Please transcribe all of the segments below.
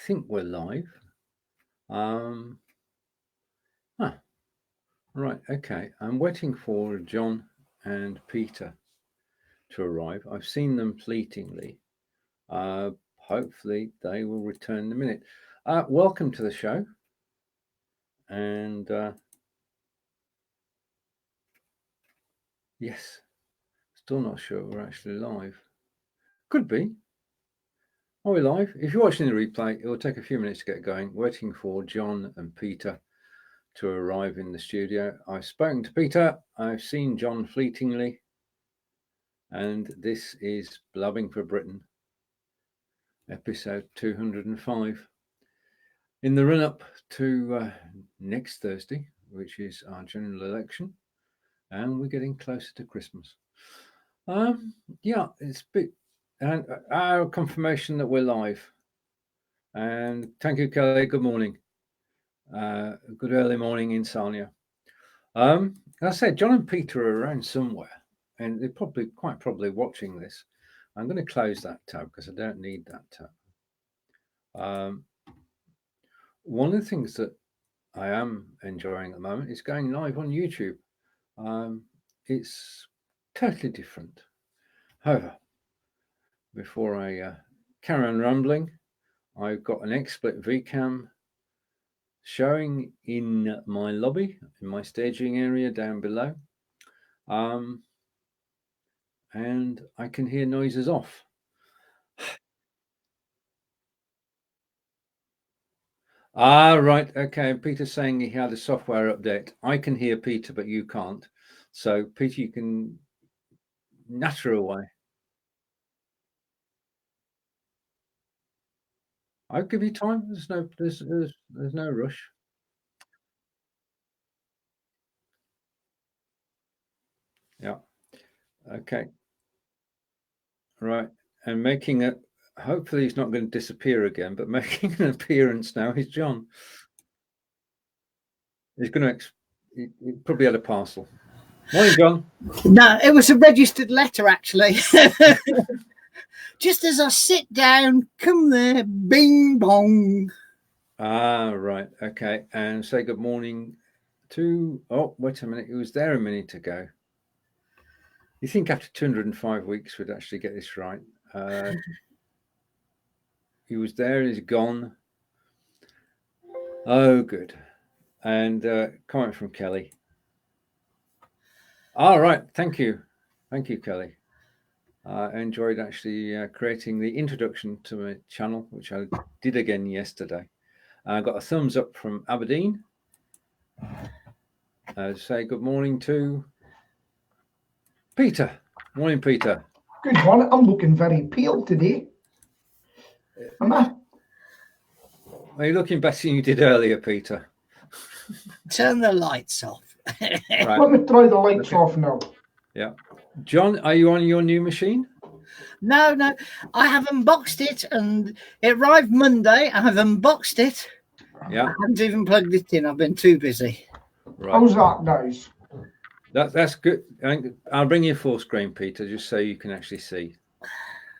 think we're live. Right, okay. I'm waiting for John and Peter to arrive. I've seen them fleetingly. Hopefully they will return in a minute. Welcome to the show. And yes, still not sure we're actually live. Could be. Are we live? If you're watching the replay, it will take a few minutes to get going. Waiting for John and Peter to arrive in the studio. I've spoken to Peter. I've seen John fleetingly. And this is Blabbing for Britain, episode 205. In the run-up to next Thursday, which is our general election, and we're getting closer to Christmas. Yeah, it's a bit... And our confirmation that we're live. And thank you, Kelly. Good morning. Good early morning in Sarnia. As I said, John and Peter are around somewhere, and they're quite probably watching this. I'm going to close that tab because I don't need that tab. One of the things that I am enjoying at the moment is going live on YouTube. It's totally different. However, before I carry on rambling, I've got an XSplit VCam showing in my lobby, in my staging area down below. And I can hear noises off. Right. Okay. Peter's saying he had a software update. I can hear Peter, but you can't. So, Peter, you can natter away. I'll give you time. There's no rush. Yeah. Okay. Right. And making it. Hopefully, he's not going to disappear again. But making an appearance now is John. He's going to. He probably had a parcel. Morning, John. No, it was a registered letter, actually. Just as I sit down, come there, bing bong. Right. Okay. And say good morning to... Oh, wait a minute. He was there a minute ago. You think after 205 weeks we'd actually get this right? He was there, he's gone. Oh, good. And comment from Kelly. All right. Thank you. Thank you, Kelly. I enjoyed actually creating the introduction to my channel, which I did again yesterday. I got a thumbs up from Aberdeen. Say good morning to Peter. Morning, Peter. Good morning. I'm looking very pale today. Am I? Are you looking better than you did earlier, Peter? Turn the lights off. Right. Let me try the lights off now. Yeah. John, are you on your new machine? No. I have unboxed it, and it arrived Monday. I have unboxed it. Yeah. I haven't even plugged it in. I've been too busy. Right. How's that, guys? That's good. I'll bring you full screen, Peter, just so you can actually see.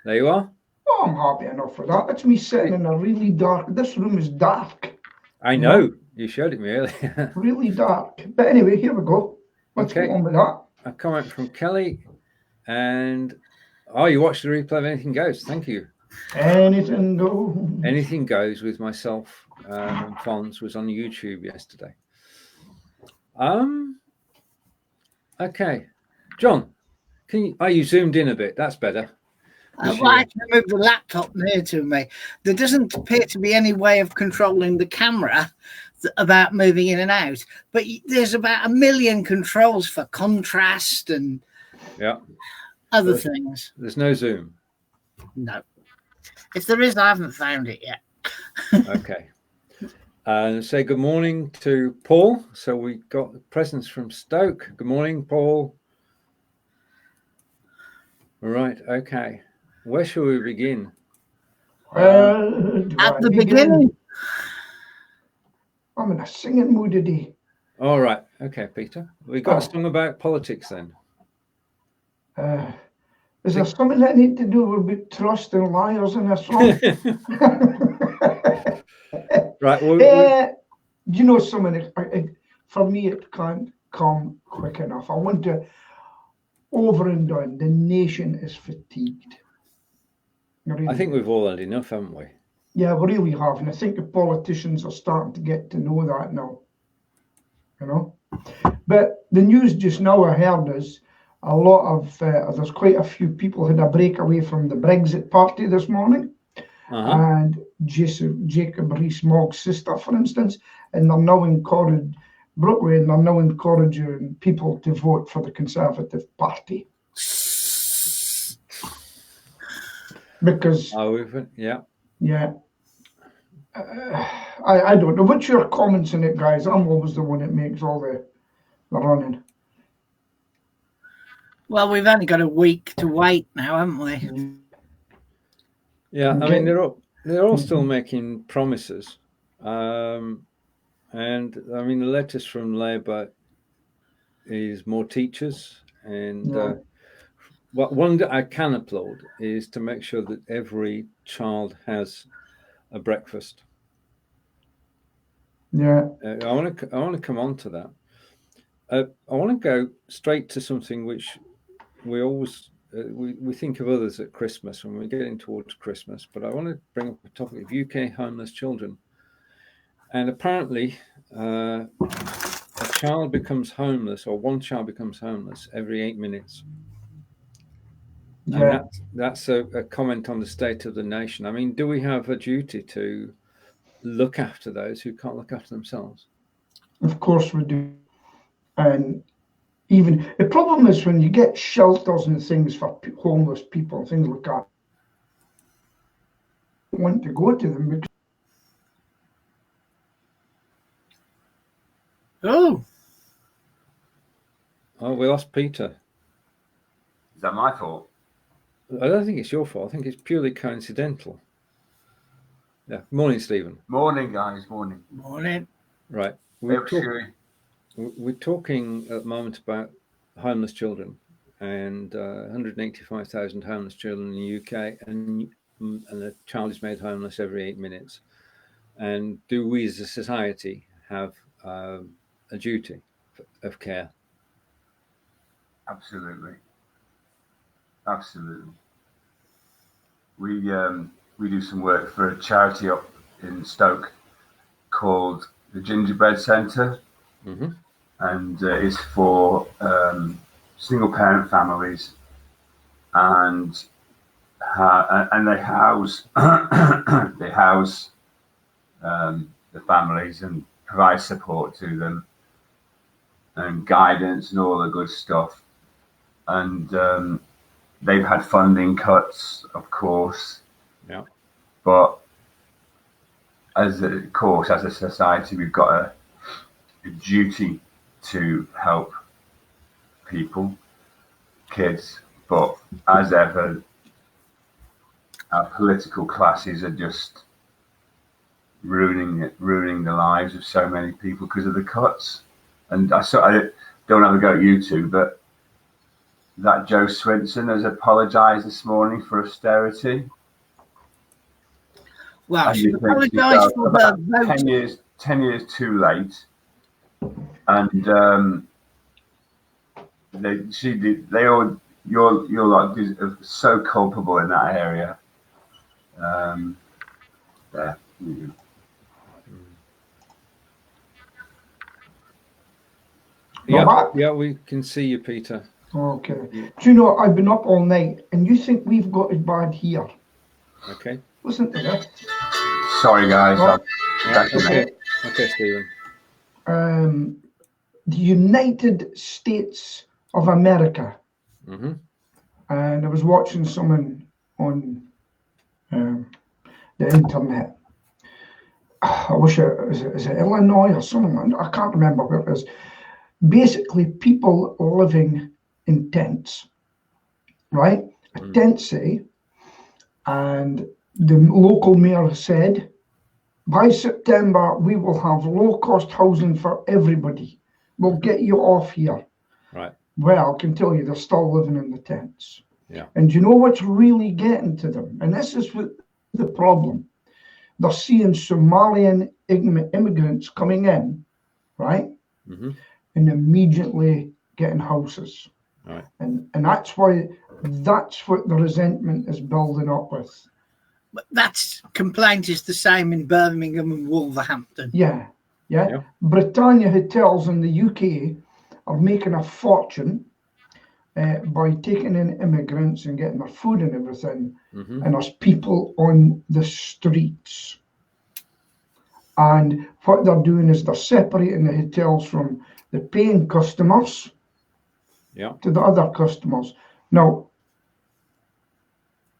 There you are. Oh, I'm happy enough with that. That's me sitting in a really dark... This room is dark. I know. You showed it me earlier. Really dark. But anyway, here we go. Let's get on with that. A comment from Kelly. And... Oh, you watched the replay of Anything Goes. Thank you. Anything goes. Anything Goes with myself and Fonz was on YouTube yesterday. Okay. John, are you zoomed in a bit? That's better. Well, I can move the laptop near to me. There doesn't appear to be any way of controlling the camera about moving in and out, but there's about 1 million controls for contrast and other things. There's no zoom. No. If there is, I haven't found it yet. Okay. Say good morning to Paul. So we got presents from Stoke. Good morning, Paul. All right. Okay. Where shall we begin? At the beginning. I'm in a singing mood today. All right. Okay, Peter. We got a song about politics then. Is there something that need to do with trust and liars in a song? Right. You know, for me, it can't come quick enough. I want to over and done. The nation is fatigued. Really. I think we've all had enough, haven't we? Yeah, we really have. And I think the politicians are starting to get to know that now. You know? But the news just now I heard is a lot of, there's quite a few people had a breakaway from the Brexit party this morning. And Jacob Rees-Mogg's sister, for instance, and they're now encouraging people to vote for the Conservative Party. Because I don't know. What's your comments on it, guys? I'm always the one that makes all the running. Well, we've only got a week to wait now, haven't we? Yeah, I mean they're all still making promises, and I mean the latest from Labour is more teachers, and one that I can applaud is to make sure that every child has a breakfast. Yeah, I want to come on to that. I want to go straight to something which we always we think of others at Christmas when we're getting towards Christmas, but I want to bring up the topic of UK homeless children. And apparently, a child becomes homeless, or one child becomes homeless every 8 minutes. Yeah. And that's a comment on the state of the nation. I mean, do we have a duty to look after those who can't look after themselves? Of course we do. And even the problem is when you get shelters and things for homeless people, things like that, I want to go to them because we lost Peter. Is that my fault? I don't think it's your fault. I think it's purely coincidental. Yeah. Morning, Stephen. Morning, guys. Morning. Right. We're talking at the moment about homeless children and 185,000 homeless children in the UK, and a child is made homeless every 8 minutes. And do we as a society have a duty of care? Absolutely. We do some work for a charity up in Stoke called the Gingerbread Centre. Mm-hmm. And it's for single parent families, and they house the families and provide support to them and guidance and all the good stuff. And they've had funding cuts, of course. Yeah. But as a society, we've got a duty to help people, kids, but as ever, our political classes are just ruining the lives of so many people because of the cuts. And I don't have a go at you two, but that Joe Swinson has apologised this morning for austerity. Well, she apologised for the vote. 10 years too late. And you're like so culpable in that area. Yeah, we can see you, Peter. Okay. Do you know, I've been up all night, and you think we've got it bad here? Okay. Listen to this. Sorry, guys. Okay, Stephen. The United States of America. Mm-hmm. And I was watching someone on the internet. I wish is it Illinois or something? I can't remember where it is. Basically, people living in tents, right? A tent city. And the local mayor said, by September, we will have low-cost housing for everybody. We'll get you off here. Right. Well, I can tell you, they're still living in the tents. Yeah. And you know what's really getting to them? And this is the problem. they're seeing Somalian immigrants coming in, right? Mm-hmm. And immediately getting houses. Right. And that's what the resentment is building up with. But that complaint is the same in Birmingham and Wolverhampton. Yeah. Yeah. Britannia hotels in the UK are making a fortune by taking in immigrants and getting their food and everything. Mm-hmm. And there's people on the streets. And what they're doing is they're separating the hotels from the paying customers to the other customers. Now,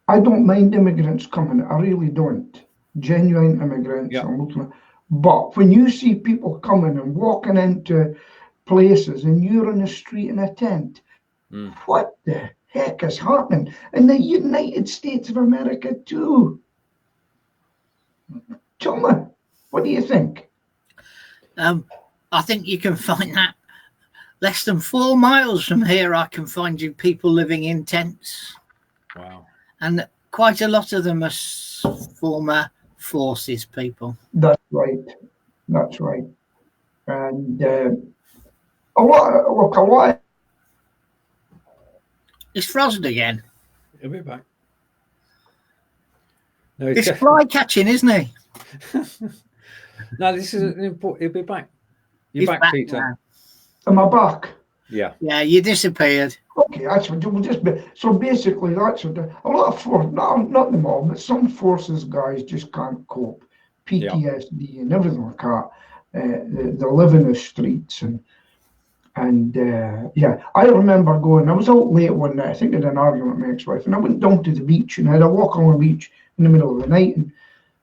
I don't mind immigrants coming. I really don't. Genuine immigrants. Yeah. But when you see people coming and walking into places and you're in the street in a tent, what the heck is happening? In the United States of America too. Chumma, what do you think? I think you can find that less than 4 miles from here. I can find you people living in tents. Wow. And quite a lot of them are former forces people. That's right. That's right. And a lot. It's frozen again. He'll be back. No, It's fly catching, isn't he? No, this is an important. He'll be back. You're He's back, Peter. now. Am I back? Yeah. Yeah, you disappeared. Okay, that's what we'll just be. So basically, that's what a lot of force, not them all, but some forces guys just can't cope. PTSD and everything like that. They live in the streets and I remember going. I was out late one night. I think I had an argument with my ex-wife, and I went down to the beach and I had a walk on the beach in the middle of the night and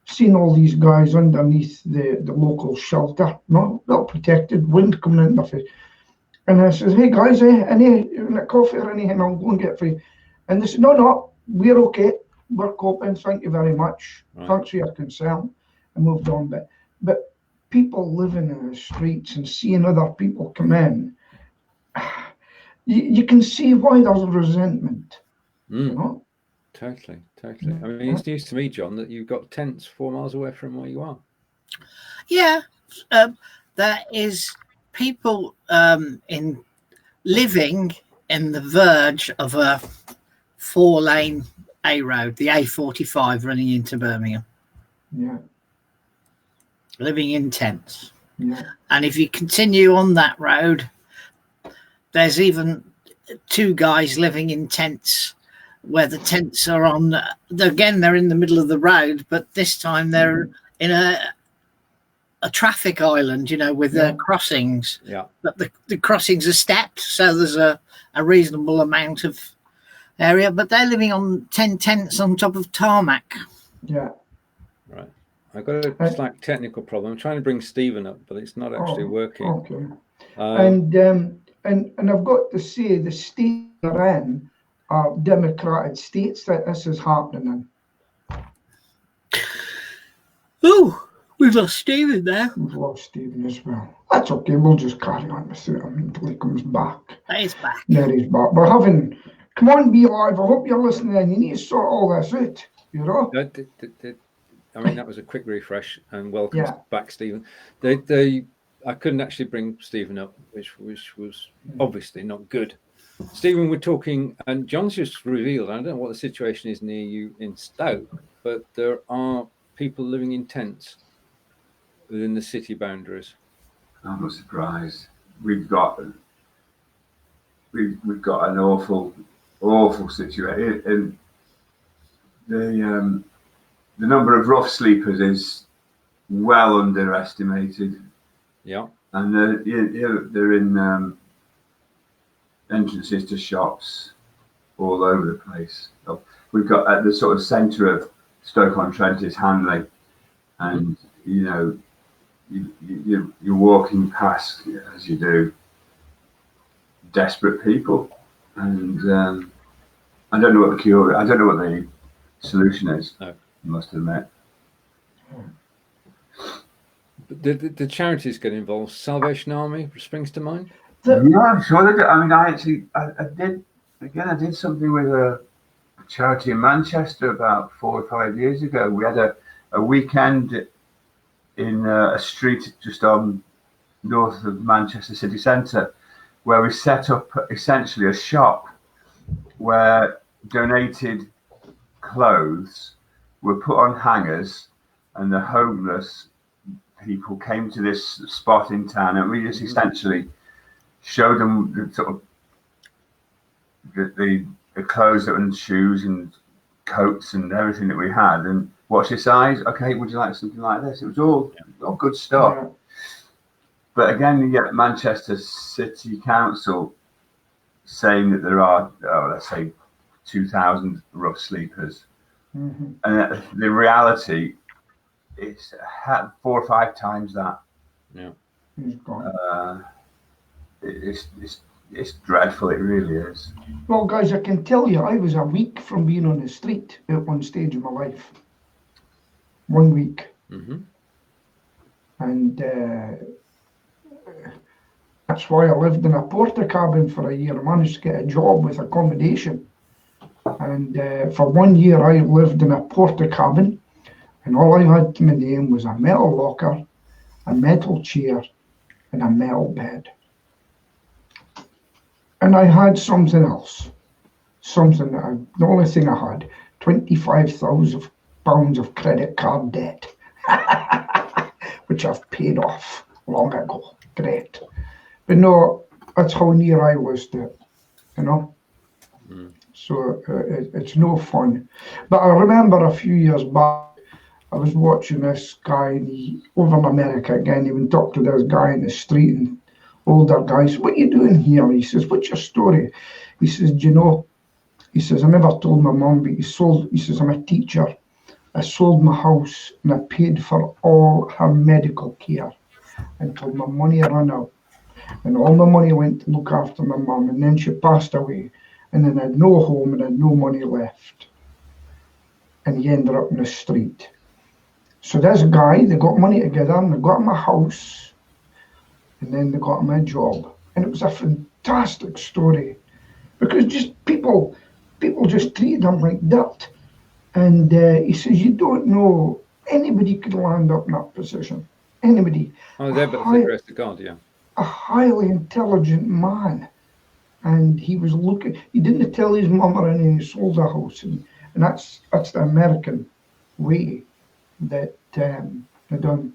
seen all these guys underneath the local shelter, not protected, wind coming in their face. And I says, "Hey guys, any coffee or anything? I'll go and get for you." And they said, "No, we're okay. We're coping. Thank you very much. Right. Thanks for your concern." I moved on, but people living in the streets and seeing other people come in, you can see why there's resentment. You know? Totally. I mean, it's news to me, John, that you've got tents 4 miles away from where you are. Yeah, there is people living in the verge of a 4-lane A road, the A45 running into Birmingham. Yeah. Living in tents. Yeah. And if you continue on that road, there's even 2 guys living in tents where the tents are on, again, they're in the middle of the road, but this time they're in a traffic island, with the crossings. Yeah. But the crossings are stepped, so there's a reasonable amount of area, but they're living on 10 tents on top of tarmac. Yeah. Right. I've got a slight technical problem. I'm trying to bring Stephen up, but it's not actually working. Okay. And I've got to say, the states they're in are democratic states that this is happening in. Oh, we've lost Stephen there. We've lost Stephen as well. That's okay. We'll just carry on with it until he comes back. He's back. There he's back. We're having. Come on, Be Live. I hope you're listening. You need to sort all this out. I mean, that was a quick refresh, and welcome back, Stephen. I couldn't actually bring Stephen up, which was obviously not good. Stephen, we're talking, and John's just revealed, I don't know what the situation is near you in Stoke, but there are people living in tents within the city boundaries. I'm not surprised. We've got an awful situation. And the number of rough sleepers is well underestimated. Yeah. And they're in entrances to shops all over the place. We've got at the sort of centre of Stoke-on-Trent is Healey, and you're walking past, as you do, desperate people, and I don't know what the cure. I don't know what the solution is. No. I must admit. The charities get involved. Salvation Army springs to mind. Yeah, I'm sure they do. I mean, I did something with a charity in Manchester about 4 or 5 years ago. We had a weekend in a street just on north of Manchester city centre, where we set up essentially a shop where donated clothes were put on hangers, and the homeless people came to this spot in town, and we just essentially showed them the sort of the clothes and shoes and coats and everything that we had, and what's your size? Okay, would you like something like this? It was all good stuff. Yeah. But again, you get Manchester City Council saying that there are, let's say, 2,000 rough sleepers. Mm-hmm. And the reality is 4 or 5 times that. Yeah. He's gone. It's dreadful, it really is. Well, guys, I can tell you, I was a week from being on the street at one stage of my life. 1 week. Mm-hmm. And that's why I lived in a porter cabin for a year. I managed to get a job with accommodation. And for 1 year, I lived in a porter cabin. And all I had to my name was a metal locker, a metal chair, and a metal bed. And I had something else. The only thing I had, £25,000 of credit card debt, which I've paid off long ago. Great. But no, that's how near I was to it, you know. Mm. So it's no fun. But I remember a few years back, I was watching this guy, over in America again, he went up to this guy in the street, and older guy said, "What are you doing here?" He says, "What's your story?" He says, "Do you know?" He says, "I never told my mum, but he says, I'm a teacher. I sold my house and I paid for all her medical care until my money ran out. And all my money went to look after my mum, and then she passed away. And then I had no home and I had no money left." And he ended up in the street. So this guy, they got money together and they got him a house, and then they got him a job. And it was a fantastic story, because just people just treated him like dirt. And he says, "You don't know, anybody could land up in that position. Anybody." Oh, they're but for the grace of God, yeah. A highly intelligent man. And he was looking, he didn't tell his mum or anything, he sold a house. And that's the American way that they done.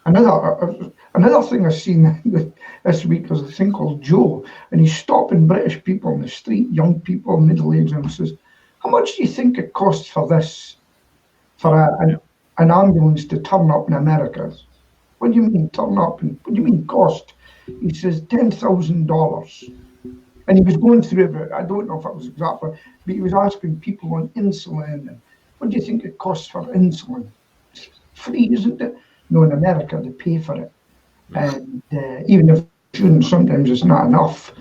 Another thing I've seen this week is a thing called Joe, and he's stopping British people on the street, young people, middle-aged, and says, "How much do you think it costs for this, for an ambulance to turn up in America?" "What do you mean turn up? And what do you mean cost?" He says, $10,000. And he was going through it, I don't know if it was exactly, but he was asking people on insulin, and what do you think it costs for insulin? It's free, isn't it? No, in America they pay for it. And even if sometimes it's not enough.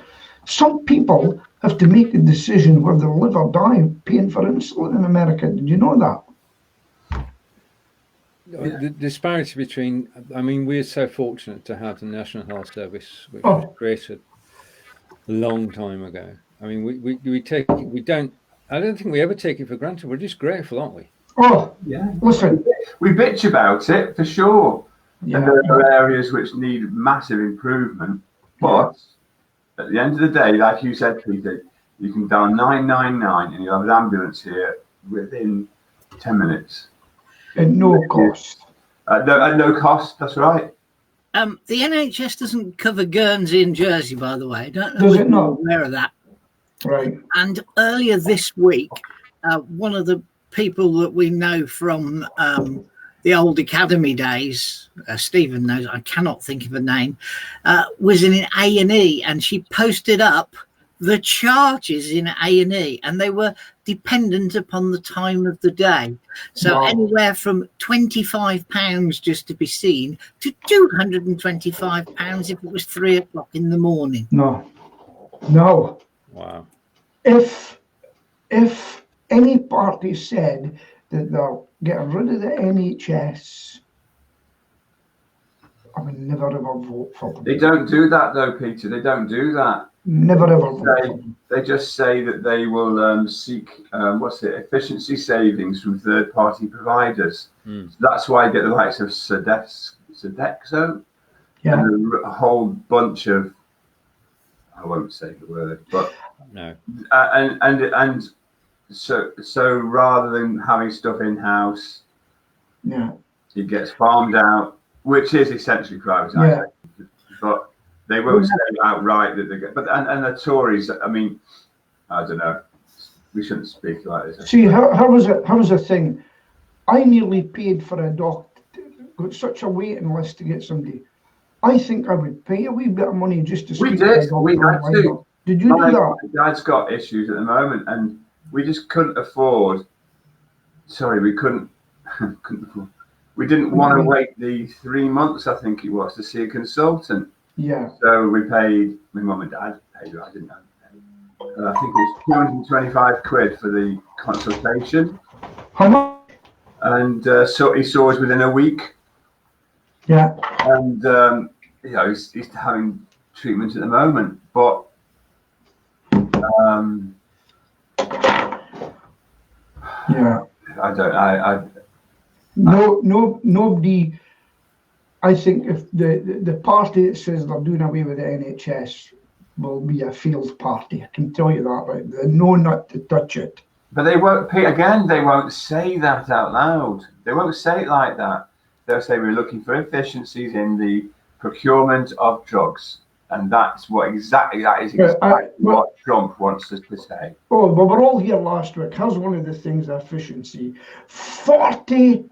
Some people have to make a decision whether they'll live or die paying for insulin in America. Did you know that? The disparity between, I mean, we're so fortunate to have the National Health Service, which was created a long time ago. I mean, we take it, we don't, I don't think we ever take it for granted. We're just grateful, aren't we? Oh, yeah. Listen. We bitch about it, for sure. Yeah. And there are areas which need massive improvement. But at the end of the day, like you said, Peter, you can dial 999 and you'll have an ambulance here within 10 minutes. At no cost. At no cost, that's right. The NHS doesn't cover Guernsey and Jersey, by the way. I don't know Does if it not? you're aware of that. Right. And earlier this week, one of the people that we know from the old academy days, Stephen knows, I cannot think of a name, was in an A&E, and she posted up the charges in A&E, and they were dependent upon the time of the day. So anywhere from £25 just to be seen to £225 if it was 3 o'clock in the morning. No. Wow. If any party said that they're getting rid of the NHS, I would never ever vote for them. They don't do that though, Peter. They don't do that. Never ever vote for them. They just say that they will seek efficiency savings from third-party providers. So that's why you get the likes of Sodexo and a whole bunch of, I won't say the word, but No. And so rather than having stuff in house, it gets farmed out, which is essentially privatisation. But they won't say outright that they get. But and the Tories, I mean, I don't know. We shouldn't speak like this. See, how was it? How was the thing? I nearly paid for a doctor. Got such a waiting list to get somebody. I think I would pay a wee bit of money just to speak to a doctor. We had to. Did you do that? My dad's got issues at the moment, and we just couldn't afford. Sorry, we couldn't afford. We didn't want to wait the 3 months, I think it was, to see a consultant. Yeah. So we paid. My mum and dad paid. I didn't know. I think it was 225 quid for the consultation. How much? And so he saw us within a week. Yeah. And he's having treatment at the moment, but nobody. I think if the party that says they're doing away with the NHS will be a failed party. I can tell you that. Right? They know not to touch it. But they won't. Again, they won't say that out loud. They won't say it like that. They'll say we're looking for efficiencies in the procurement of drugs, and that's what exactly what Trump wants us to say. Oh, well, we're all here last week. Here's one of the things: efficiency. £42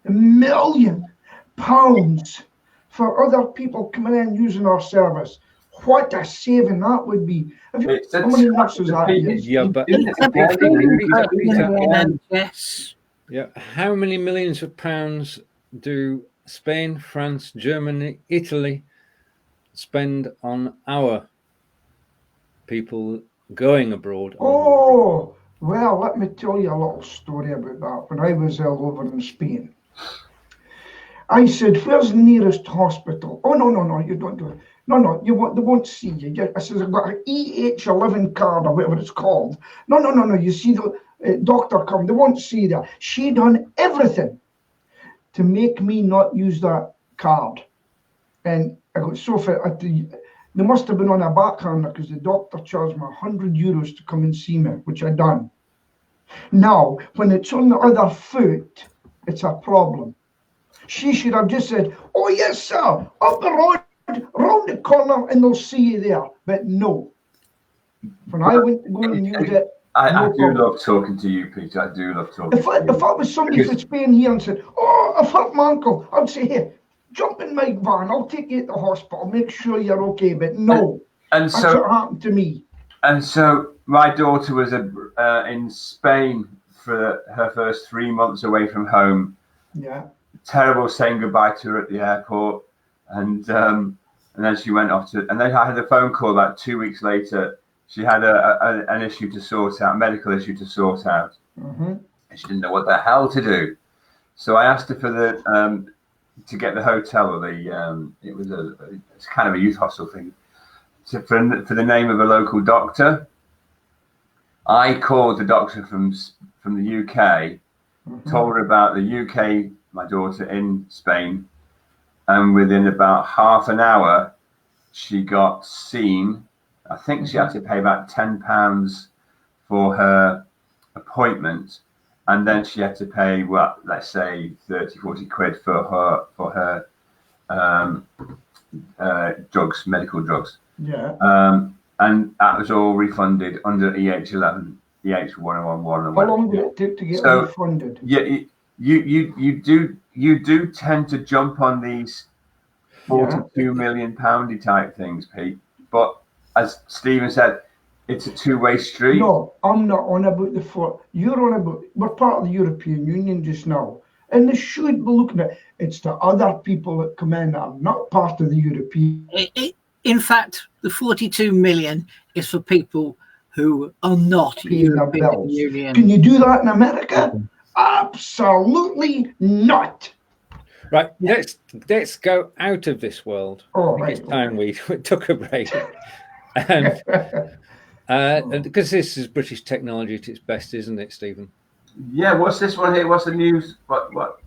million for other people coming in using our service. What a saving that would be! How many nurses are there? Yeah, but yes. Yeah, how many millions of pounds do Spain, France, Germany, Italy spend on our people going abroad? Oh, well, let me tell you a little story about that. When I was all over in Spain, I said, "Where's the nearest hospital?" "Oh, no, you don't do it. No, they won't see you." I said, "I've got an EH11 card or whatever it's called." No, you see the doctor come, they won't see that. She done everything to make me not use that card. And I got so fat. They must have been on a backhander because the doctor charged me €100 to come and see me, which I done. Now, when it's on the other foot, it's a problem. She should have just said, "Oh, yes, sir, up the road, round the corner, and they'll see you there." But no. When I went to go and use it, I do love talking to you, Peter. I do love talking to you. If I was somebody from Spain here and said, "Oh, I've hurt my ankle," I'd say, "Hey, jump in my van. I'll take you to the hospital. Make sure you're okay." But no, that's what happened to me. And so my daughter was in Spain for her first 3 months away from home. Yeah. Terrible saying goodbye to her at the airport, and then she went off to. And then I had a phone call about 2 weeks later. She had an issue to sort out, a medical issue to sort out, and she didn't know what the hell to do. So I asked her for to get the hotel, or it's kind of a youth hostel thing, for the name of a local doctor. I called the doctor from the UK, told her about the UK, my daughter in Spain, and within about half an hour, she got seen. I think she had to pay about £10 for her appointment, and then she had to pay, well, let's say 30-40 quid for her drugs, medical drugs. Yeah. And that was all refunded under EH11, EH1011. How long did it take to get refunded? Yeah, you do tend to jump on these £42 million type things, Pete, but as Stephen said, it's a two-way street. No, I'm not on about the foot. You're on about, we're part of the European Union just now. And they should be looking at it's the other people that come in that are not part of the European. In fact, the 42 million is for people who are not European Union. Can you do that in America? Absolutely not. Right, let's go out of this world. Oh, I think right, it's time we took a break. And because this is British technology at its best, isn't it, Stephen? Yeah, what's this one here? What's the news? What?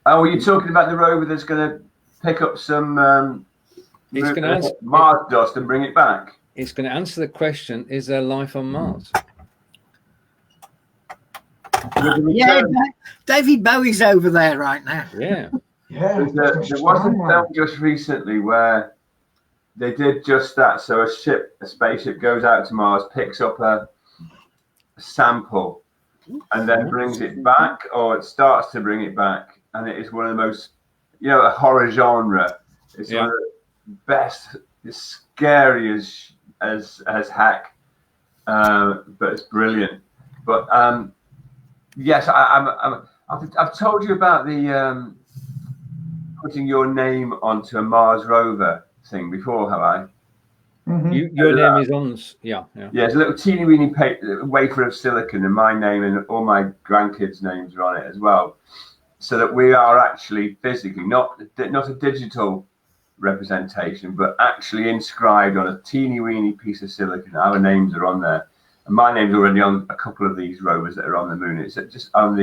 Oh, you're talking about the rover that's going to pick up some Mars dust and bring it back? It's going to answer the question, is there life on Mars? Yeah, David Bowie's over there right now. Yeah. Yeah. There was a film just recently where they did just that. So a spaceship goes out to Mars, picks up a sample, and then brings it back, or it starts to bring it back. And it is one of the most, a horror genre. It's one of the best. It's scary as heck, but it's brilliant. But yes, I've told you about the putting your name onto a Mars rover thing before, have I? Mm-hmm. Your name is on. Yeah. It's a little teeny weeny wafer of silicon, and my name and all my grandkids' names are on it as well. So that we are actually physically not a digital representation, but actually inscribed on a teeny weeny piece of silicon. Our names are on there, and my name's already on a couple of these rovers that are on the moon. It's just on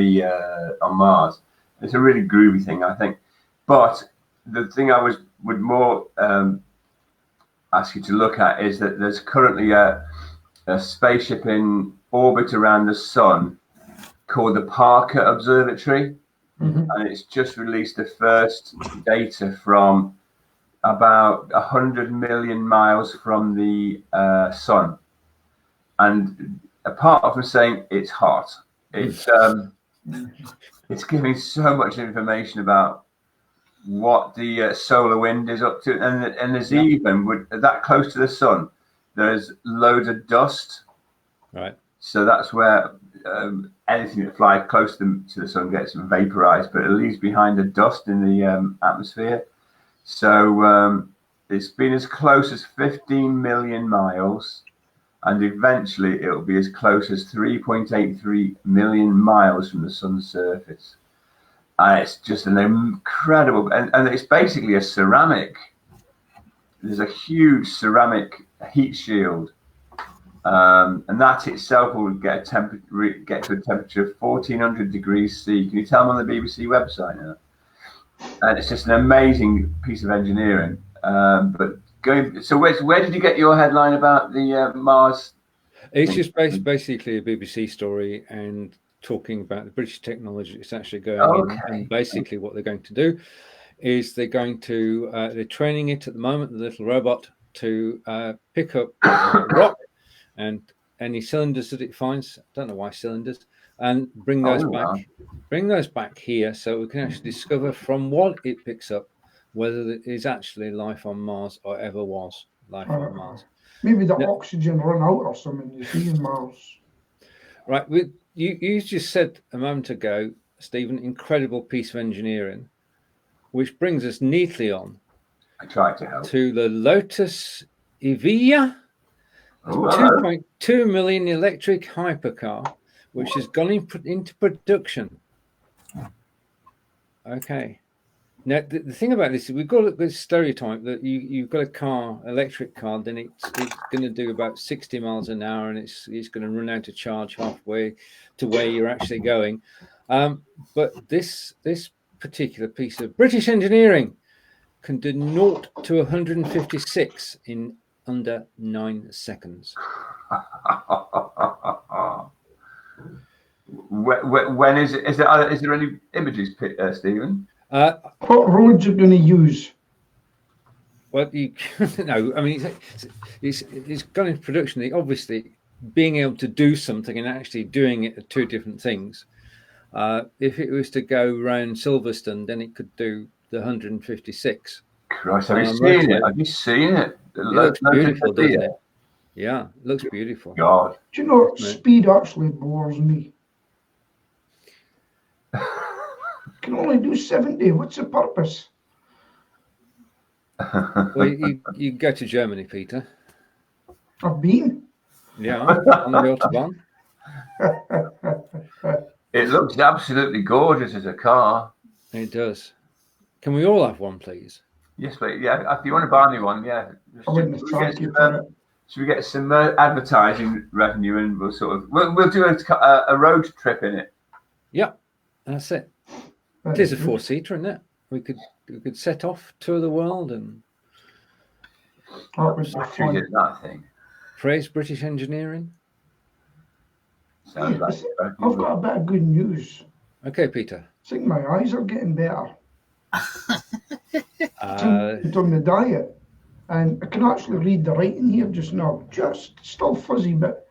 on Mars. It's a really groovy thing, I think. But the thing I would more ask you to look at is that there's currently a spaceship in orbit around the sun called the Parker Observatory. Mm-hmm. And it's just released the first data from about 100 million miles from the sun. And apart from saying it's hot, it's giving so much information about what the solar wind is up to. And there's even, that close to the sun, there's loads of dust. Right. So that's where anything that flies close to the sun gets vaporized, but it leaves behind the dust in the atmosphere. So it's been as close as 15 million miles, and eventually it'll be as close as 3.83 million miles from the sun's surface. And it's just an incredible, and it's basically a ceramic. There's a huge ceramic heat shield. And that itself will get to a temperature of 1400 degrees C. Can you tell them on the BBC website now? And it's just an amazing piece of engineering. So where did you get your headline about the Mars? It's just basically a BBC story and talking about the British technology that's actually going in. And basically what they're going to do is they're training it at the moment, the little robot, to pick up rock and any cylinders that it finds. I don't know why cylinders, and bring those back here, so we can actually discover from what it picks up whether there is actually life on Mars or ever was life on Mars. Maybe the oxygen run out or something, you see, in Mars. Right. You just said a moment ago, Stephen, incredible piece of engineering, which brings us neatly on I tried to help. To the Lotus Evija. 2.2 million electric hypercar, which has gone into production. Okay. Now, the thing about this is we've got this stereotype that you've got electric car, then it's going to do about 60 miles an hour, and it's going to run out of charge halfway to where you're actually going. But this particular piece of British engineering can do 0 to 156 in under 9 seconds. When is it? Is there any images, Stephen? What roads are going to use? Well, no. I mean, it's gone into production. Obviously, being able to do something and actually doing it are two different things. If it was to go around Silverstone, then it could do the 156. Christ, have you seen it? Have you seen it? It looks beautiful, doesn't it? Yeah, it looks beautiful. God. Do you know, speed actually bores me. Can only do 70. What's the purpose? Well, you go to Germany, Peter. I've been. Yeah, on the Autobahn. It looks absolutely gorgeous as a car. It does. Can we all have one, please? Yes, please. Yeah, if you want to buy me one, yeah. I wouldn't have charged you for it. Should we get some advertising revenue, and we'll do a road trip in it? Yeah, that's it. It is a 4-seater, isn't it? We could set off, tour the world, and that thing. Praise British engineering. Sounds like I've got a bit of good news. Okay, Peter. I think my eyes are getting better. On the diet, and I can actually read the writing here just now. Just still fuzzy, but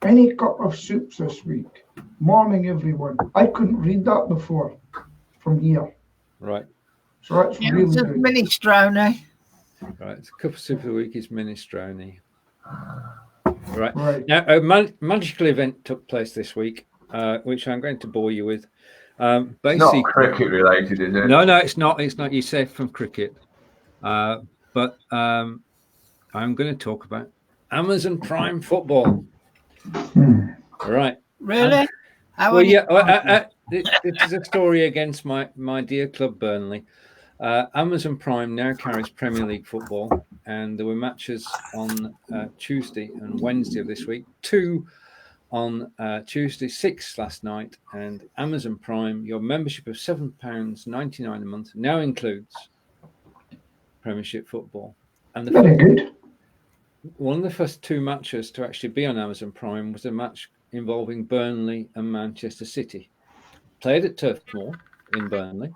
any cup of soups this week. Morning, everyone. I couldn't read that before from here. Right. So that's really it's good. Minestrone. Right. It's a cup of soup of the week is minestrone. Right. Now, a magical event took place this week, which I'm going to bore you with. Basically, not cricket related, is it? No, it's not. It's not. You said from cricket, but I'm going to talk about Amazon Prime football. Right. Really? It is a story against my dear club Burnley. Amazon Prime now carries Premier League football, and there were matches on Tuesday and Wednesday of this week. 2 on Tuesday, 6 last night, and Amazon Prime, your membership of £7.99 a month now includes Premiership football. And very good. One of the first 2 matches to actually be on Amazon Prime was a match involving Burnley and Manchester City. Played at Turf Moor in Burnley.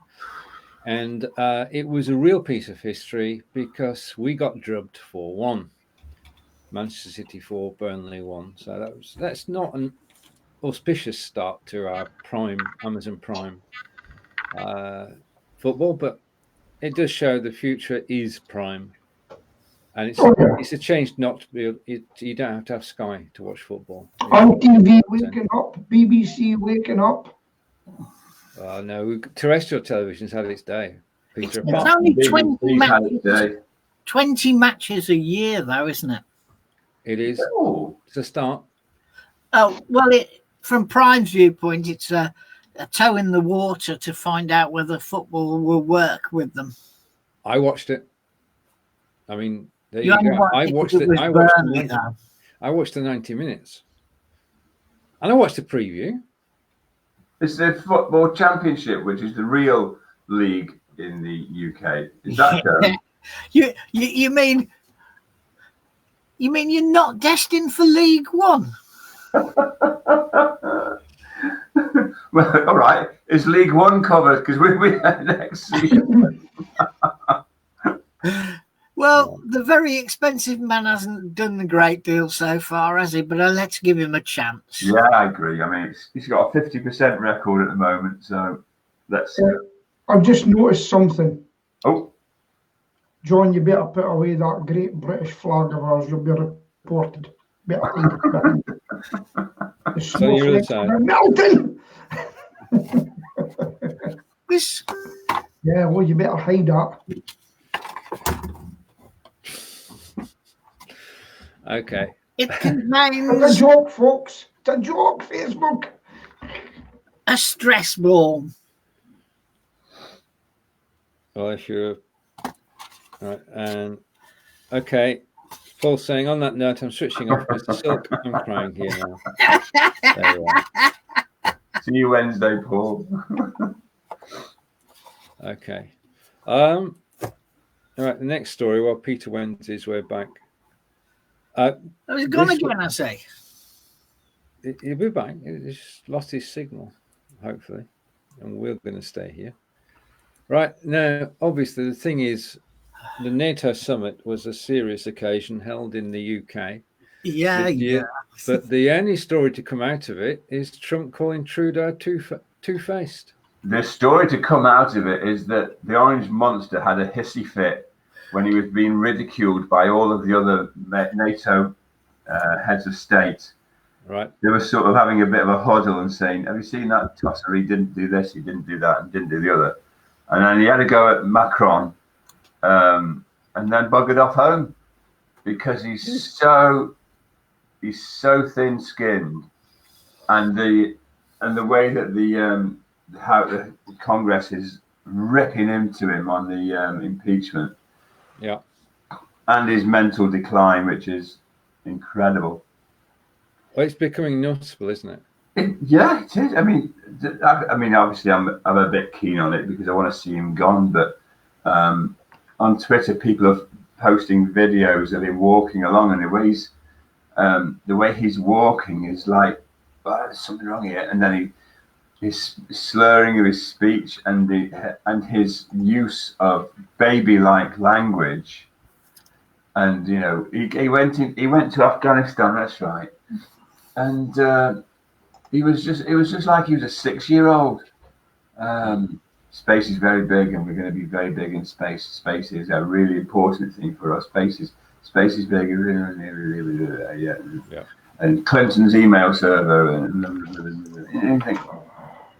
And it was a real piece of history because we got drubbed 4-1. Manchester City 4, Burnley 1. So that's not an auspicious start to our Amazon Prime football, but it does show the future is Prime. And it's a change not to be. You don't have to have Sky to watch football. On TV waking up, BBC waking up. No, terrestrial television's had its day. Peter, it's only 20 matches. 20 matches a year, though, isn't it? It is. It's a start. Oh well, from Prime's viewpoint, it's a toe in the water to find out whether football will work with them. I watched it. I mean, there you go. I watched the 90 minutes, and I watched the preview. It's the Football Championship, which is the real league in the UK. Is that term? You mean you're not destined for League One? Well, all right. Is League One covered? Because we next season. Well, the very expensive man hasn't done a great deal so far, has he? But let's give him a chance. Yeah, I agree. I mean, he's got a 50% record at the moment, so let's see. I've just noticed something. Oh. John, you better put away that great British flag of ours. You'll be reported. Better leave it. So you're melting. This. Yeah, well, you better hide that. Okay. It contains. It's a joke, folks. It's a joke, Facebook. A stress ball. Well, if you're right, and okay, Paul's saying on that note, I'm switching off because Silk. I'm crying here now. There you are. See you Wednesday, Paul. Okay. All right. The next story. Well, Peter Wednesdays. We're back. He's gone again, I say. He'll be back. He's lost his signal, hopefully, and we're going to stay here. Right now, obviously, the thing is, the NATO summit was a serious occasion held in the UK. Yeah. But the only story to come out of it is Trump calling Trudeau two-faced. The story to come out of it is that the Orange Monster had a hissy fit when he was being ridiculed by all of the other NATO heads of state. Right. They were sort of having a bit of a huddle and saying, have you seen that tosser? He didn't do this, he didn't do that, and didn't do the other. And then he had to go at Macron and then buggered off home because he's so thin-skinned, and the way that how the Congress is ripping into him on the impeachment. Yeah. And his mental decline, which is incredible. Well, it's becoming noticeable, isn't it? Yeah, it is. I mean, obviously, I'm a bit keen on it because I want to see him gone. But on Twitter, people are posting videos of him walking along, and the way he's walking is like, oh, there's something wrong here. And then his slurring of his speech and his use of baby-like language. And he went to Afghanistan. That's right. And it was just like he was a 6-year-old. Space is very big, and we're going to be very big in space. Space is a really important thing for us. Space is big. Yeah. And Clinton's email server, and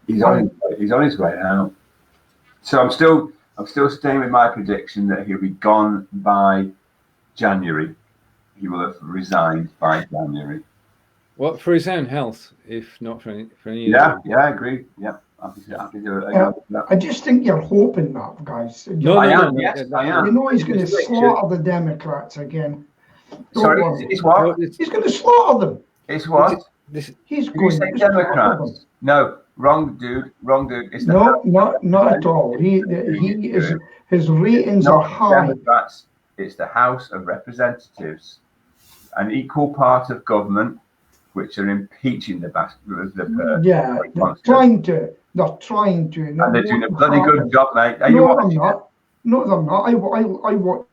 he's on his way out. So I'm still staying with my prediction that he'll be gone by January. He will have resigned by January. Well, for his own health, if not for any. Yeah, I agree. Yeah, I just think you're hoping that, guys. No, I am. Yes, I am. You know he's going to slaughter the Democrats again. Sorry, it's what? He's going to slaughter them. It's what? He's going to Democrats. No, wrong dude. It's not at all. He is. His ratings are high. Democrats. It's the House of Representatives, an equal part of government, which are impeaching the yeah, they're trying to. And they're doing a bloody good job, mate. No, they're not. I watch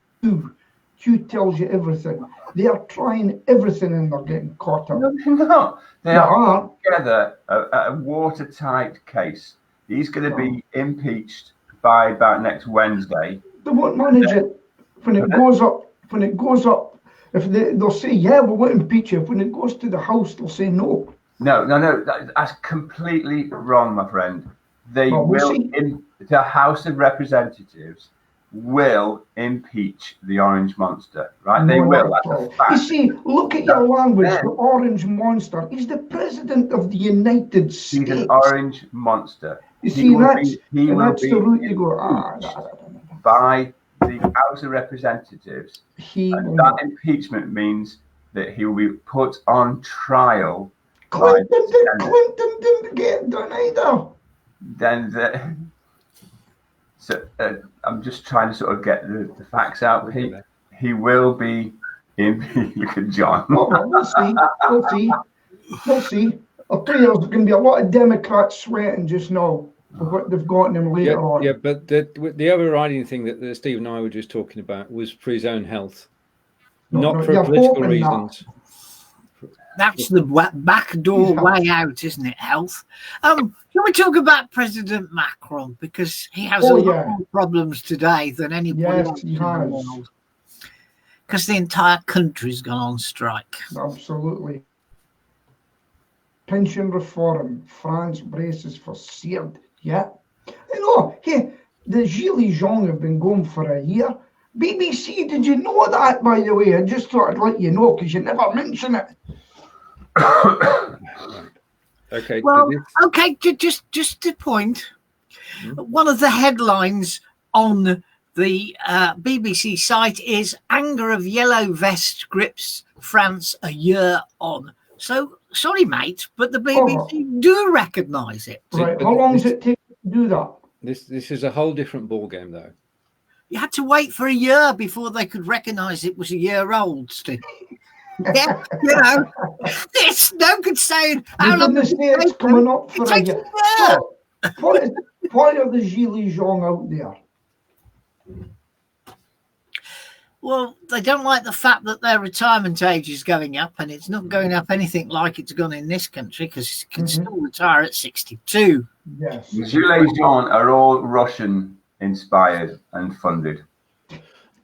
Q tells you everything. They are trying everything and they're getting caught up. No, they're not. They are together a watertight case. He's going to be impeached by about next Wednesday. They won't manage it when it goes up. If they'll say, yeah, we won't impeach you. When it goes to the House, they'll say no. No. That's completely wrong, my friend. The House of Representatives will impeach the Orange Monster, right? They will. That's a fact. You see, look at your language. The Orange Monster. He's the president of the United States. He's an Orange Monster. You see, that's the route you go. By the House of Representatives. That impeachment means that he will be put on trial. Clinton didn't get done either. I'm just trying to sort of get the facts out. He will be impeached. Look at John. We'll see. I'll tell you, there's going to be a lot of Democrats sweating just now for what they've gotten him later on. Yeah, but the overriding thing that Steve and I were just talking about was for his own health, not for political reasons. That's the backdoor way out, isn't it? Health. Can we talk about President Macron, because he has a lot more problems today than anybody else in the world. Because the entire country's gone on strike. Absolutely. Pension reform. France braces for seared. Yeah. The Gilets jaunes have been going for a year. BBC, did you know that, by the way? I just thought I'd let you know because you never mention it. Okay. Well, okay. Just to point, one of the headlines on the BBC site is "Anger of Yellow Vest grips France a year on." So sorry, mate, but the BBC do recognise it. Right. How long does it take to do that? This is a whole different ball game, though. You had to wait for a year before they could recognise it was a year old, Steve. Yeah, it's no good saying how long it's coming up for a year. Why are the Gilets jaunes out there? Well, they don't like the fact that their retirement age is going up, and it's not going up anything like it's gone in this country, because you can still retire at 62. Yes. The Gilets jaunes are all Russian inspired and funded.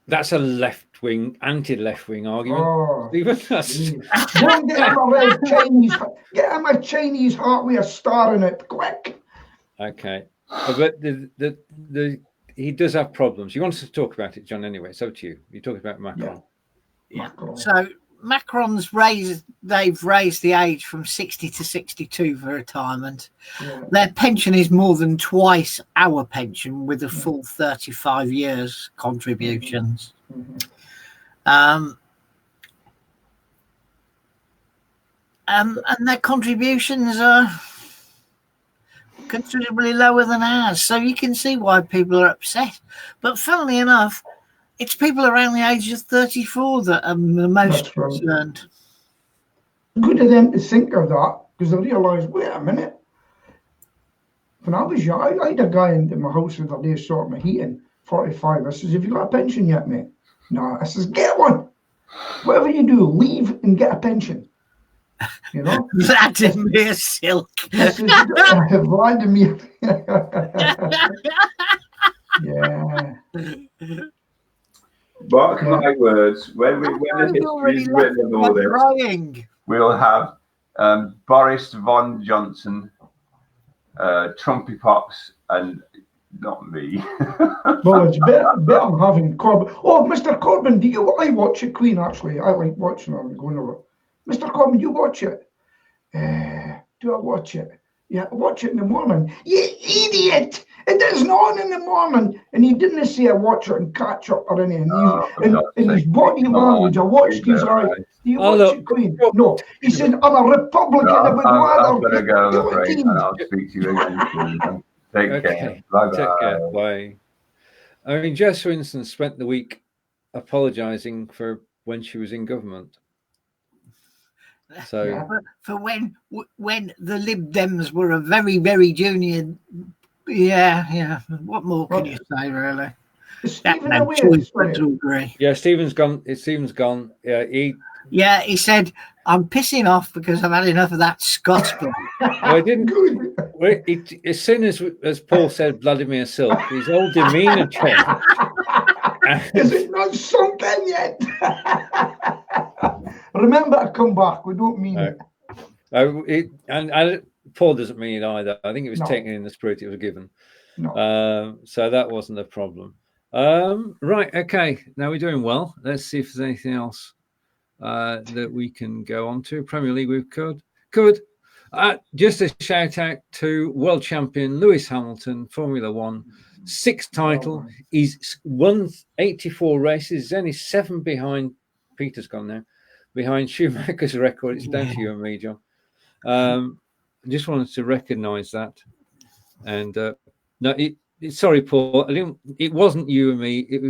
That's a left-wing, anti-left-wing argument. Oh, Even get him a Chinese heart with a star in it, quick. Okay, but he does have problems. You want us to talk about it, John? Anyway, it's up to you. You're talking about Macron. Yeah. So Macron's they've raised the age from 60 to 62 for retirement. Yeah. Their pension is more than twice our pension, with a full 35 years contributions. Mm-hmm. And their contributions are considerably lower than ours, so you can see why people are upset. But funnily enough, it's people around the age of 34 that are the most concerned. Good of them to think of that, because they realise, wait a minute. When I was young, I had a guy into my house the other day sorting my heating, 45. I says, have you got a pension yet, mate? No. I says, get one. Whatever you do, leave and get a pension. You know? Vladimir Silk. Vladimir. Yeah. Mark my words, when the history is written of all this, we'll have Boris von Johnson, Trumpy Pops, and not me. Well, it's better having Corbyn. Oh, Mr. Corbyn, I watch it, Queen, actually. I like watching it. I'm going over. Mr. Corbyn, do you watch it? Do I watch it? Yeah, I watch it in the morning. You idiot! It isn't on in the morning. And he didn't say I watch it and catch up or anything. In his body language, I watched his eyes. Do you watch it, Queen? No. He said, I'm a Republican. I'm going to go, afraid, and I'll speak to you again. Take care. Bye-bye. Take care. Bye. I mean, Jess, for instance, spent the week apologising for when she was in government. So for when the Lib Dems were a very, very junior, yeah. What more can you say, really? Yeah, Stephen's gone. Stephen's gone. Yeah, he said, "I'm pissing off because I've had enough of that Scots blood." Well, I didn't. As soon as Paul said Vladimir Silk, his whole demeanour changed. Is it not sunk in yet? Remember to come back. We don't mean it. And Paul doesn't mean it either. I think it was taken in the spirit it was given. No. So that wasn't a problem. Right. Okay. Now we're doing well. Let's see if there's anything else that we can go on to. Premier League we've covered. Just a shout out to world champion Lewis Hamilton, Formula One, 6th title. He's won 84 races. He's only 7 behind. Peter's gone now. Behind Schumacher's record. It's down to you and me, John. I just wanted to recognise that. And sorry, Paul. It wasn't you and me. It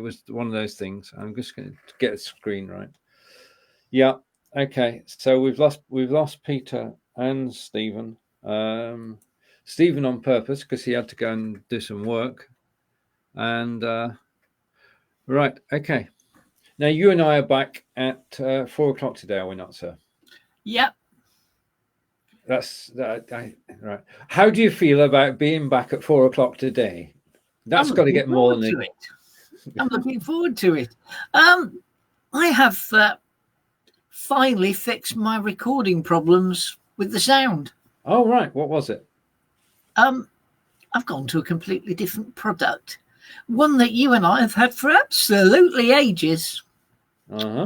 was one of those things. I'm just going to get the screen right. Yeah. Okay. So we've lost Peter and Stephen. Stephen on purpose because he had to go and do some work. And right. Okay. Now you and I are back at 4 o'clock today, are we not, sir? Yep. That's right. How do you feel about being back at 4 o'clock today? That's got to get more than it. I'm looking forward to it. I have finally fixed my recording problems with the sound. Oh, right. What was it? I've gone to a completely different product. One that you and I have had for absolutely ages.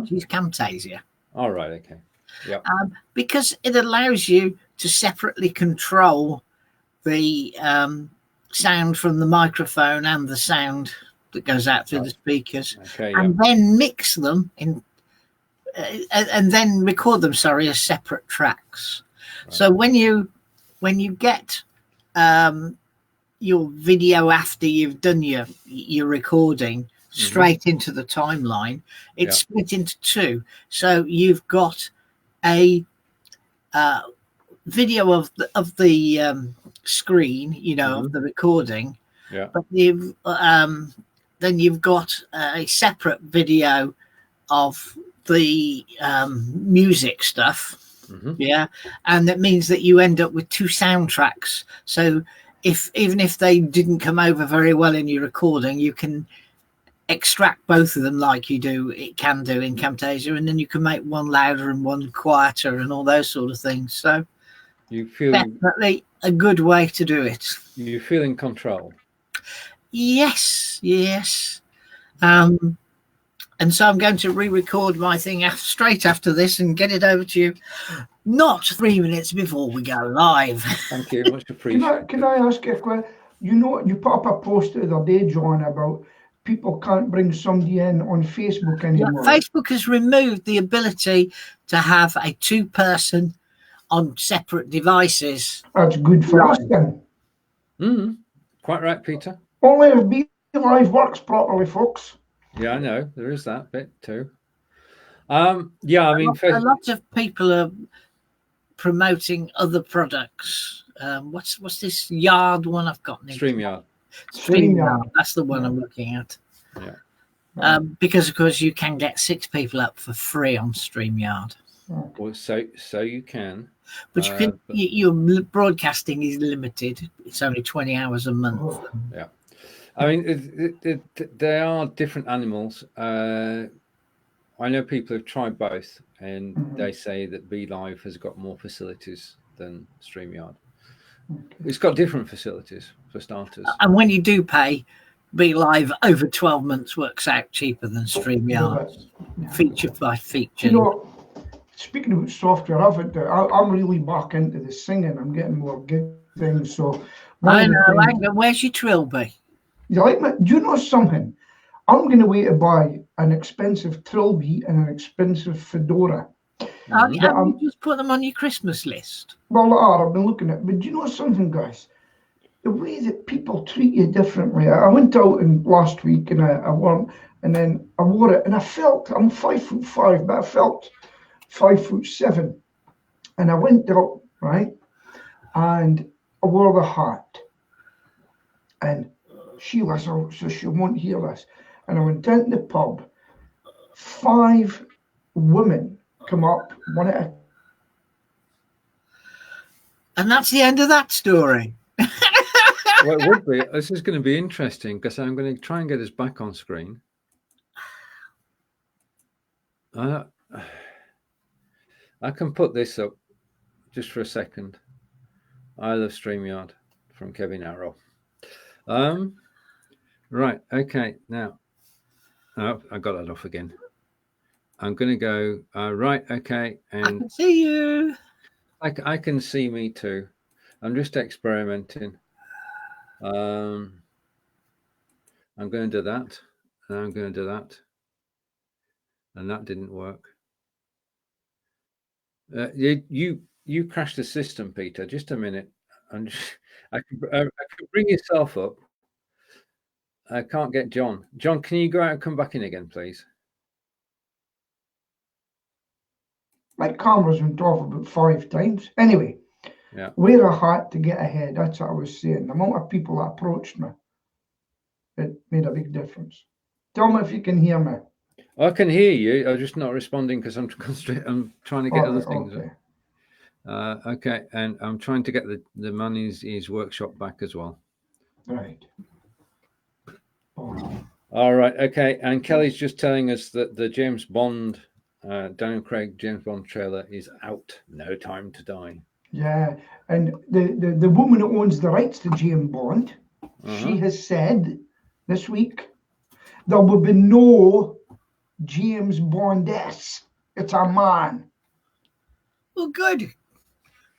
She's Camtasia. All right. Okay. Yeah. Because it allows you to separately control the sound from the microphone and the sound that goes out through the speakers, and then mix them in, and then record them. As separate tracks. Right. So when you get your video after you've done your recording straight into the timeline, it's split into 2. So you've got a video of the screen, of the recording. Yeah. But then you've got a separate video of the music stuff. Yeah, and that means that you end up with 2 soundtracks. So even if they didn't come over very well in your recording, you can extract both of them like it can do in Camtasia, and then you can make one louder and one quieter and all those sort of things. So you feel definitely a good way to do it. You feel in control. Yes. And so I'm going to re-record my thing straight after this and get it over to you, not 3 minutes before we go live. Thank you, much appreciated. Can I ask you a question? You know, you put up a post the other day, John, about people can't bring somebody in on Facebook anymore. Yeah, Facebook has removed the ability to have a 2-person on separate devices. That's good for us then. Quite right, Peter. Only if B Live works properly, folks. Yeah, I know. There is that bit too. Yeah, I mean, a lot of people are promoting other products. What's this Yard one I've got? StreamYard. StreamYard. That's the one I'm looking at. Yeah. Because of course you can get 6 people up for free on StreamYard. Well, so you can. But you can. Your broadcasting is limited. It's only 20 hours a month. Yeah. I mean, they are different animals. I know people have tried both, and they say that B Live has got more facilities than StreamYard. It's got different facilities for starters. And when you do pay, B Live over 12 months works out cheaper than StreamYard, feature by feature. You know, speaking about software, I'm really back into the singing. I'm getting more gig things. So I know. Where's your trilby? You like me? Do you know something? I'm going to wait to buy an expensive trilby and an expensive fedora. Have you just put them on your Christmas list? Well, I've been looking at it. But do you know something, guys? The way that people treat you differently. I went out last week and I wore it, and I felt, I'm 5'5", but I felt 5'7", and I went out, right, and I wore the hat, and Sheila, so she won't hear this, and I went down to the pub. 5 women come up, one at a... And that's the end of that story. Well, it would be. This is going to be interesting because I'm going to try and get us back on screen. I can put this up just for a second. I love StreamYard from Kevin Arrow. Right. Okay. Now, I got that off again. I'm going to go right. Okay. And I can see you. I can see me too. I'm just experimenting. I'm going to do that, and I'm going to do that, and that didn't work. You crashed the system, Peter. Just a minute. I can bring yourself up. I can't get John. John, can you go out and come back in again, please? My camera's went off about 5 times. Anyway, wear a hat to get ahead. That's what I was saying. The amount of people that approached me, it made a big difference. Tell me if you can hear me. I can hear you. I'm just not responding because I'm trying to get other things. Okay. Okay, and I'm trying to get the man his workshop back as well. Right. Oh. All right. Okay, and Kelly's just telling us that the James Bond, Daniel Craig James Bond trailer is out. No Time to Die. Yeah, and the woman that owns the rights to James Bond, she has said this week there will be no James Bondess. It's a man. Well, good.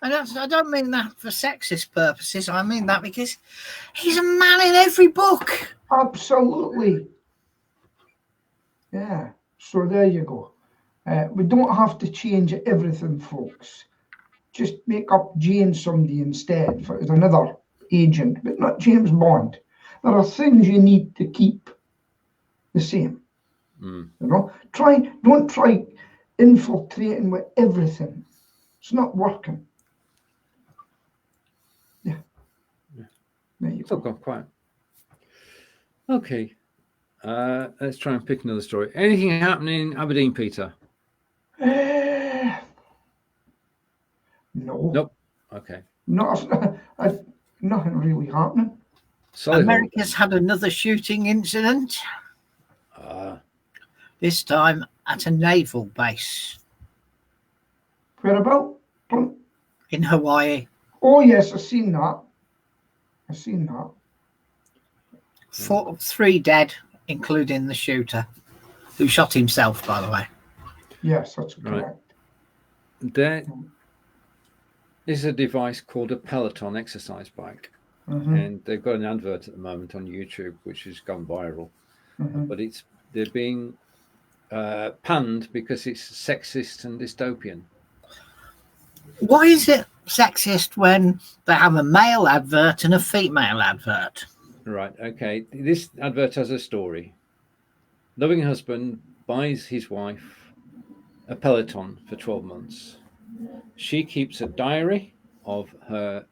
I don't mean that for sexist purposes. I mean that because he's a man in every book. Absolutely. Yeah. So there you go. We don't have to change everything, folks. Just make up Jane somebody instead as another agent, but not James Bond. There are things you need to keep the same. You know, don't try infiltrating with everything. It's not working. Yeah. There you go. It's all gone quiet. Okay. Let's try and pick another story. Anything happening in Aberdeen, Peter? No. Nope. Okay. Nothing really happening. America's had another shooting incident. This time at a naval base. Where about? In Hawaii. Oh yes, I've seen that. 3 dead, including the shooter. who shot himself, by the way. Yes, that's Right. correct. There is a device called a Peloton exercise bike, and they've got an advert at the moment on YouTube which has gone viral. But they're being panned because it's sexist and dystopian. Why is it sexist when they have a male advert and a female advert? Right. Okay. This advert has a story. Loving husband buys his wife a Peloton for 12 months. She keeps a diary of her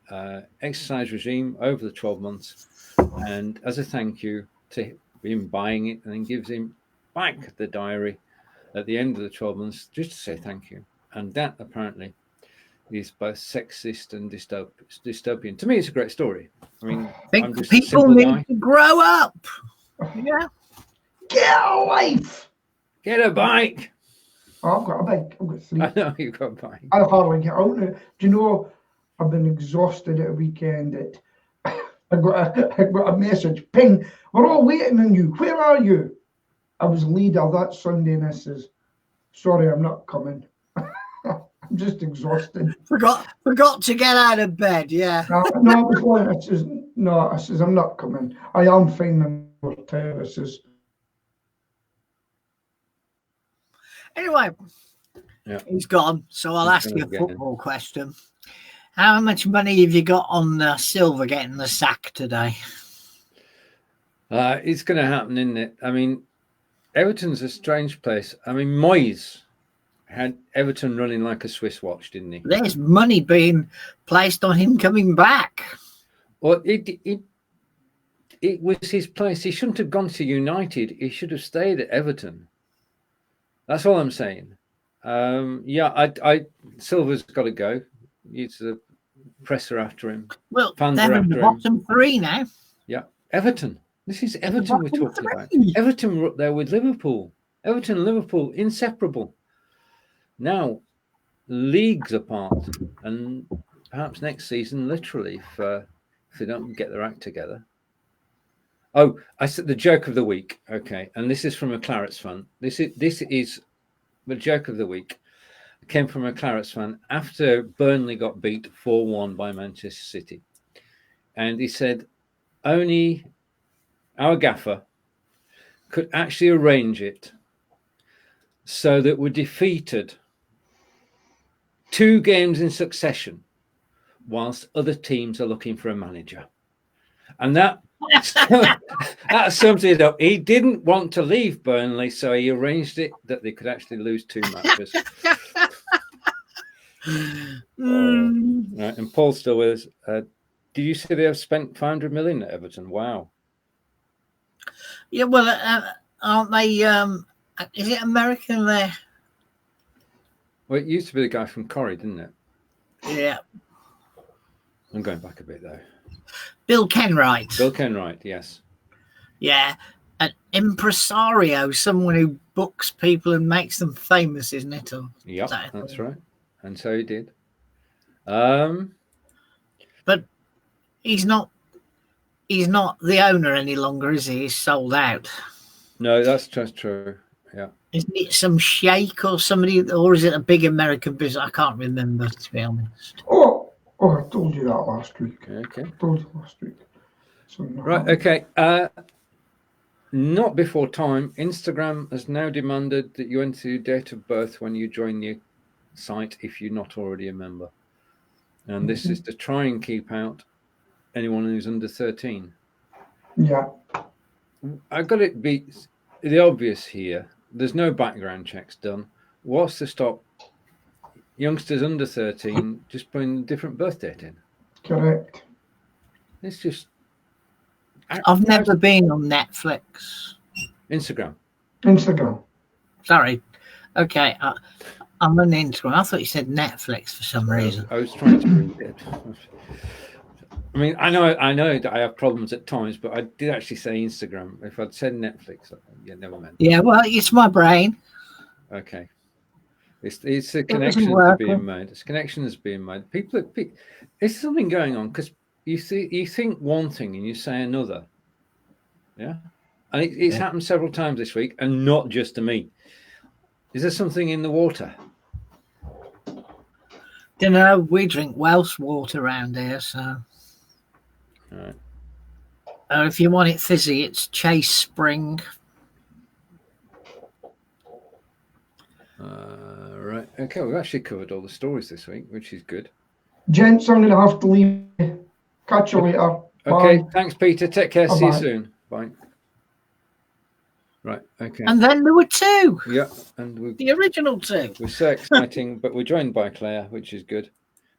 exercise regime over the 12 months, and as a thank you to him buying it, and then gives him back the diary at the end of the 12 months just to say thank you. And that apparently is both sexist and dystopian. To me, it's a great story. I mean, I think I'm just a people simple need guy. to grow up. Yeah. Get a life! Get a bike. Oh, I've got a bike. I've got 3. I know you've got a bike. I hardly get out now. Do you know, I've been exhausted at a weekend. I got a message. Ping, we're all waiting on you. Where are you? I was leader that Sunday, and I says, sorry, I'm not coming. I'm just exhausted. Forgot to get out of bed. Yeah. No, I was going. I says, no, I says, I'm not coming. I am fine for terraces. Anyway, Yeah. he's gone. So I'll He's ask you a gonna get football question. How much money have you got on Silver getting the sack today? It's going to happen, isn't it? I mean, Everton's a strange place. I mean, Moyes had Everton running like a Swiss watch, didn't he? There's money being placed on him coming back. Well, it was his place. He shouldn't have gone to United. He should have stayed at Everton. That's all I'm saying. Silver's got to go. It's the presser after him. Well, Fans they're are in the after him. bottom 3 now. Yeah, Everton. This is Everton we're bottom talking about. 3. Everton were up there with Liverpool. Everton and Liverpool, inseparable. Now, leagues apart, and perhaps next season, literally, if they don't get their act together. Oh, I said the joke of the week. Okay, and this is from a Clarets fan. This is the joke of the week. It came from a Clarets fan after Burnley got beat 4-1 by Manchester City, and he said only our gaffer could actually arrange it so that we're defeated 2 games in succession whilst other teams are looking for a manager. And that sums it up. He didn't want to leave Burnley, so he arranged it that they could actually lose 2 matches. Right, and Paul's still with us. Did you say they have spent 500 million at Everton? Wow. Yeah, well, aren't they? Is it American there? Well, it used to be the guy from Corrie, didn't it? Yeah. I'm going back a bit, though. Bill Kenwright. Bill Kenwright, yes. Yeah. An impresario, someone who books people and makes them famous, isn't it? Yep, that's right. And so he did. But he's not the owner any longer, is he? He's sold out. No, that's just true. Yeah. Isn't it some sheikh or somebody, or is it a big American business? I can't remember, to be honest. Oh, I told you that last week. Okay. I told you last week. So Right, okay. Not before time. Instagram has now demanded that you enter your date of birth when you join the site if you're not already a member. And this is to try and keep out anyone who's under 13. Yeah. I've got it be the obvious here. There's no background checks done. What's to stop youngsters under 13 just putting a different birth date in? Correct. It's just... I've never been on Netflix. Instagram. Sorry. Okay. I'm on Instagram. I thought you said Netflix for some reason. I was trying to read it. I mean, I know that I have problems at times, but I did actually say Instagram. If I'd said Netflix, never mind. Yeah, well, it's my brain. Okay. It's a connection that's being made. It's connections being made. There's something going on because you think one thing and you say another. Yeah. And it's happened several times this week, and not just to me. Is there something in the water? Don't know. We drink Welsh water around here, so. All right. If you want it fizzy, it's Chase Spring. Right. Okay, we've actually covered all the stories this week, which is good. Gents, I'm going to have to leave. Catch you later. Okay, Bye. thanks, Peter. Take care. See you Bye-bye. soon. Bye. Right. Okay. And then there were two. Yeah, and The original two. we're so exciting, but we're joined by Claire, which is good.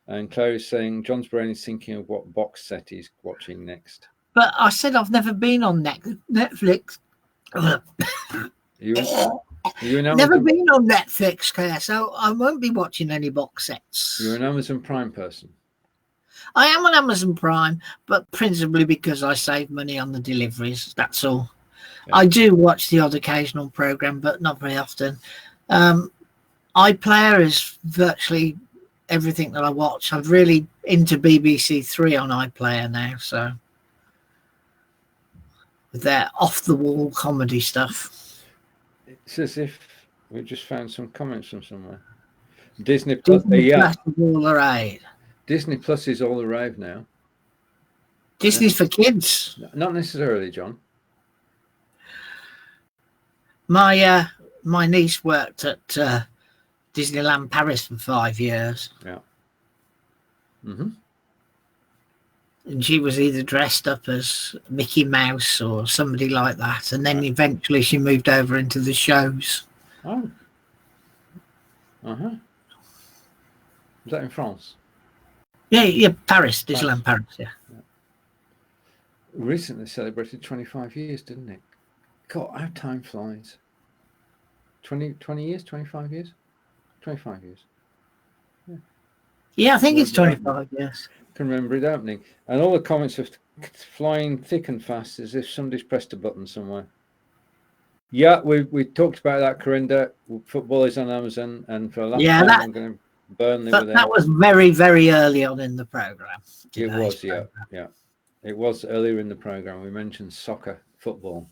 And Claire is saying John's brain is thinking of what box set he's watching next. But I said I've never been on Netflix. You an Never Amazon, been on Netflix, Claire, so I won't be watching any box sets. you're an Amazon Prime person. I am on Amazon Prime, but principally because I save money on the deliveries. That's all. Yeah. I do watch the odd occasional program, but not very often. iPlayer is virtually everything that I watch. I'm really into BBC Three on iPlayer now, so with their off-the-wall comedy stuff. It's as if we just found some comments from somewhere. Disney Plus, Disney yeah. Plus is all the rage. Disney Plus is all the rave now. Disney's for kids. Not necessarily, John. My niece worked at Disneyland Paris for 5 years. Yeah. Mm-hmm. And she was either dressed up as Mickey Mouse or somebody like that. And then eventually she moved over into the shows. Oh. Uh-huh. Was that in France? Yeah, Paris, Disneyland Paris, yeah. Recently celebrated 25 years, didn't it? God, how time flies. 20 years, 25 years? 25 years. Yeah, I think it's 25 years. Can remember it opening. And all the comments are flying thick and fast as if somebody's pressed a button somewhere. Yeah, we talked about that, Corinda. Football is on Amazon, and for a last time, I'm going to burn them. That was very, very early on in the program. It was, yeah. It was earlier in the program. We mentioned soccer, football.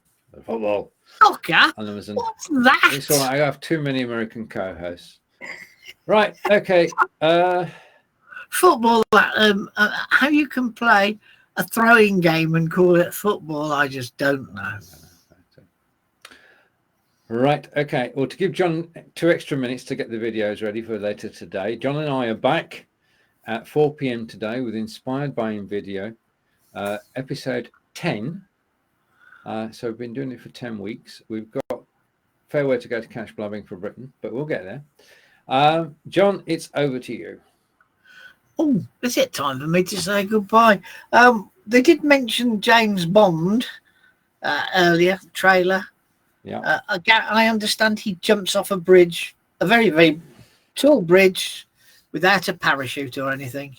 Soccer? On Amazon. What's that? It's all right. I have too many American co-hosts. Right. Okay. Football. How you can play a throwing game and call it football, I just don't know. Right. Okay. Well, to give John 2 extra minutes to get the videos ready for later today, John and I are back at 4 p.m. today with Inspired by Video, episode 10. So we've been doing it for 10 weeks. We've got a fair way to go to cash blabbing for Britain, but we'll get there. John, it's over to you. Oh, is it time for me to say goodbye? They did mention James Bond earlier, trailer. Yeah. I understand he jumps off a bridge, a very, very tall bridge, without a parachute or anything.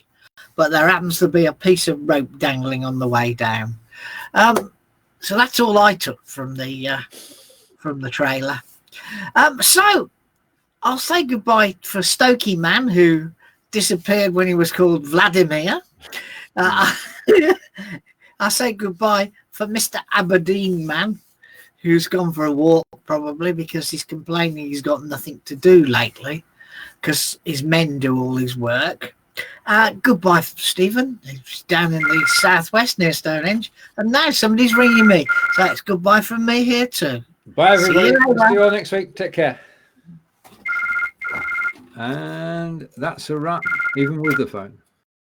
But there happens to be a piece of rope dangling on the way down. So that's all I took from the trailer. So I'll say goodbye for Stokey Man, who disappeared when he was called Vladimir. I'll say goodbye for Mr. Aberdeen Man, who's gone for a walk probably because he's complaining he's got nothing to do lately because his men do all his work. Goodbye, Stephen. He's down in the southwest near Stonehenge. And now somebody's ringing me. So it's goodbye from me here too. Bye, everybody. See you all next week. Take care. And that's a wrap, even with the phone.